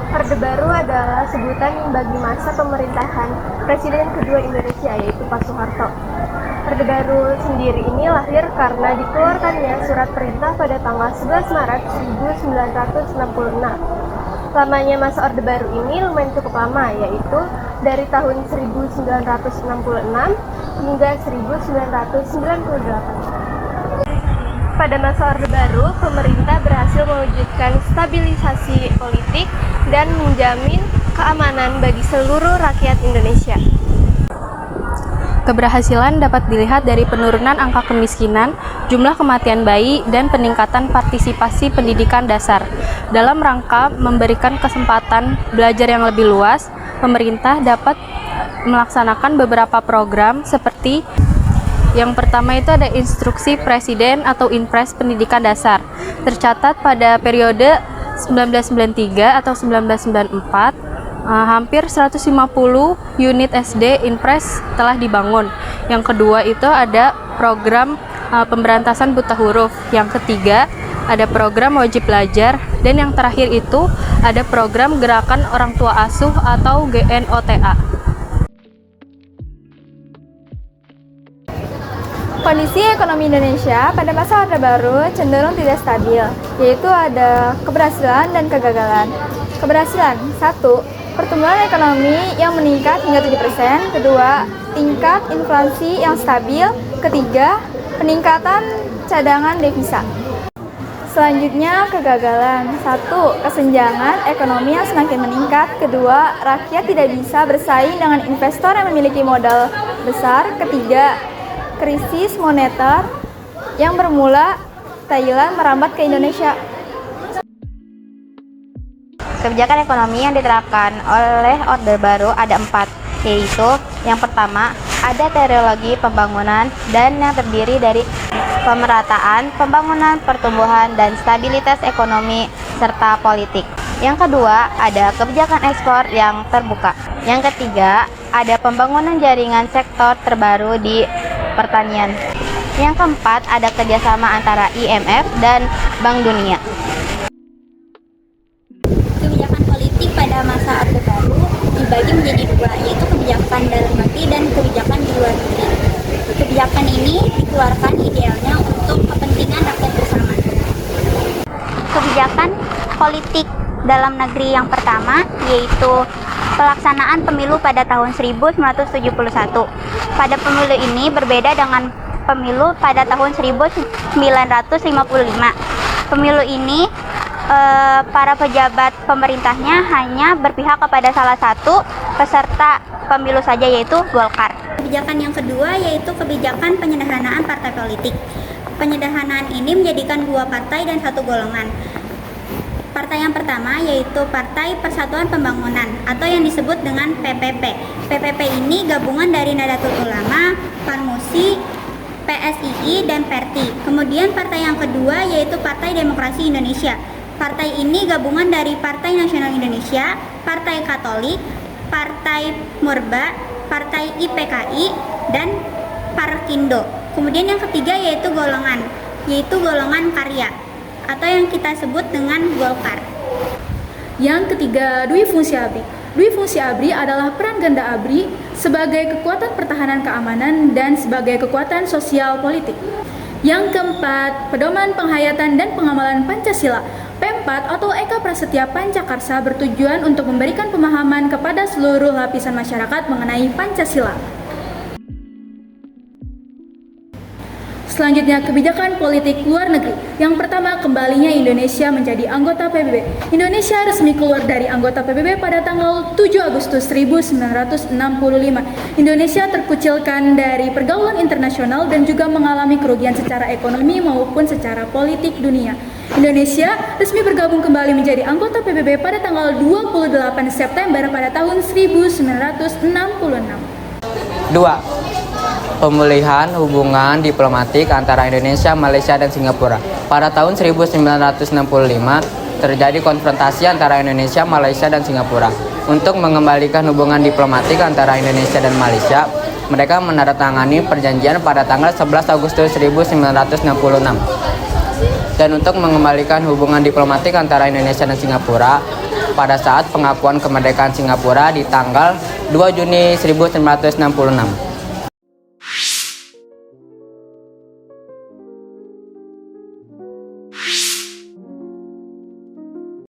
Orde Baru adalah sebutan bagi masa pemerintahan Presiden kedua Indonesia, yaitu Pak Soeharto. Orde Baru sendiri ini lahir karena dikeluarkannya surat perintah pada tanggal 11 Maret 1966. Lamanya masa Orde Baru ini lumayan cukup lama, yaitu dari tahun 1966 hingga 1998. Pada masa Orde Baru, pemerintah berhasil mewujudkan stabilisasi politik dan menjamin keamanan bagi seluruh rakyat Indonesia. Keberhasilan dapat dilihat dari penurunan angka kemiskinan, jumlah kematian bayi, dan peningkatan partisipasi pendidikan dasar. Dalam rangka memberikan kesempatan belajar yang lebih luas, pemerintah dapat melaksanakan beberapa program seperti yang pertama itu ada Instruksi Presiden atau Inpres Pendidikan Dasar. Tercatat pada periode 1993 atau 1994, hampir 150 unit SD Inpres telah dibangun. Yang kedua itu ada program pemberantasan buta huruf. Yang ketiga ada program wajib belajar. Dan yang terakhir itu ada program Gerakan Orang Tua Asuh atau GNOTA. Kondisi ekonomi Indonesia pada masa Orde Baru cenderung tidak stabil, yaitu ada keberhasilan dan kegagalan. Keberhasilan, 1. Pertumbuhan ekonomi yang meningkat hingga 7%. Kedua, tingkat inflasi yang stabil. Ketiga, peningkatan cadangan devisa. Selanjutnya, kegagalan. 1. Kesenjangan ekonomi yang semakin meningkat. Kedua, rakyat tidak bisa bersaing dengan investor yang memiliki modal besar. Ketiga, krisis moneter yang bermula Thailand merambat ke Indonesia. Kebijakan ekonomi yang diterapkan oleh Orde Baru ada 4, yaitu yang pertama ada teoriologi pembangunan dan yang terdiri dari pemerataan, pembangunan, pertumbuhan, dan stabilitas ekonomi serta politik. Yang kedua ada kebijakan ekspor yang terbuka. Yang ketiga ada pembangunan jaringan sektor terbaru di pertanian. Yang keempat ada kerjasama antara IMF dan Bank Dunia. Kebijakan politik pada masa Orde Baru dibagi menjadi dua, yaitu kebijakan dalam negeri dan kebijakan di luar negeri. Kebijakan ini dikeluarkan idealnya untuk kepentingan rakyat bersama. Kebijakan politik dalam negeri yang pertama yaitu pelaksanaan pemilu pada tahun 1971. Pada pemilu ini berbeda dengan pemilu pada tahun 1955. Pemilu ini para pejabat pemerintahnya hanya berpihak kepada salah satu peserta pemilu saja, yaitu Golkar. Kebijakan yang kedua yaitu kebijakan penyederhanaan partai politik. Penyederhanaan ini menjadikan 2 partai dan 1 golongan. Partai yang pertama yaitu Partai Persatuan Pembangunan atau yang disebut dengan PPP. PPP ini gabungan dari Nahdlatul Ulama, Parmusi, PSII, dan PERTI. Kemudian partai yang kedua yaitu Partai Demokrasi Indonesia. Partai ini gabungan dari Partai Nasional Indonesia, Partai Katolik, Partai Murba, Partai IPKI, dan Parkindo. Kemudian yang ketiga yaitu golongan karya atau yang kita sebut dengan Golkar. Yang ketiga, Dwi Fungsi ABRI. Dwi Fungsi ABRI adalah peran ganda ABRI sebagai kekuatan pertahanan keamanan dan sebagai kekuatan sosial politik. Yang keempat, pedoman penghayatan dan pengamalan Pancasila. P4 atau Eka Prasetya Pancakarsa bertujuan untuk memberikan pemahaman kepada seluruh lapisan masyarakat mengenai Pancasila. Selanjutnya, kebijakan politik luar negeri. Yang pertama, kembalinya Indonesia menjadi anggota PBB. Indonesia resmi keluar dari anggota PBB pada tanggal 7 Agustus 1965. Indonesia terkucilkan dari pergaulan internasional dan juga mengalami kerugian secara ekonomi maupun secara politik dunia. Indonesia resmi bergabung kembali menjadi anggota PBB pada tanggal 28 September pada tahun 1966. 2. Pemulihan hubungan diplomatik antara Indonesia, Malaysia, dan Singapura. Pada tahun 1965 terjadi konfrontasi antara Indonesia, Malaysia, dan Singapura. Untuk mengembalikan hubungan diplomatik antara Indonesia dan Malaysia, mereka menandatangani perjanjian pada tanggal 11 Agustus 1966. Dan untuk mengembalikan hubungan diplomatik antara Indonesia dan Singapura, pada saat pengakuan kemerdekaan Singapura di tanggal 2 Juni 1966.